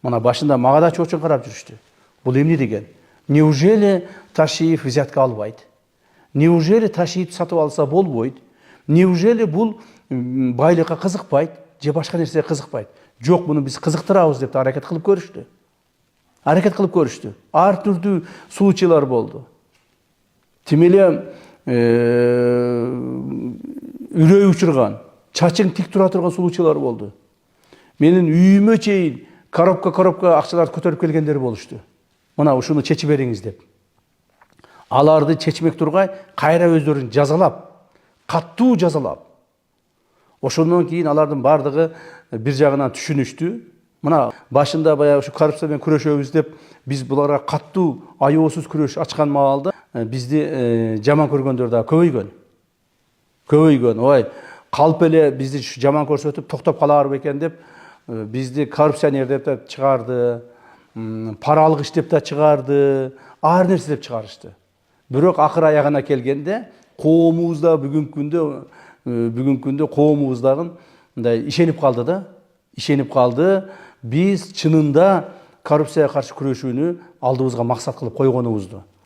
Мына башында мага да чоочун карап жүрүштү. Бул эмне деген? Неужели Ташиев взятка албайт? Неужели Ташиев сатып алса болбойт? Неужели бул байлыкка кызыкпайт же башка нерсеге кызыкпайт? Жок, муну биз кызыктырабыз деп аракет кылып көрүштү. Ар түрдүү случайлар болду. Тим эле үрөй учурган, чачың тик тура турган случайлар болду. Менин үйүмө чейин коробка акчаларды көтөрүп келгендер болушту. Мына ушуну чечип бериңиз деп. Аларды чечмек тургай кайра өздөрүн жазалап, каттуу жазалап. Ошондон кийин алардын бардыгы бир жагынан түшүнүштү. Мына башында баягы ушу коррупция менен күрөшөбүз деп биз буларга каттуу, аеосуз күрөш ачкан маалда бизди жаман көргөндөр да көбөйгөн. Ой, калп эле бизди жаман көрсөтүп токтоп калар бекен деп бизди коррупционер деп да чыгарды, пара алгыч деп да чыгарды, ар нерсе деп чыгарышты. Бирок акыр аягына келгенде коомубузда бүгүнкү күндө коомубуздагы мындай ишенип калды. Биз чынында коррупцияга каршы күрөшүүнү алдыбызга максат кылып койгонубузду.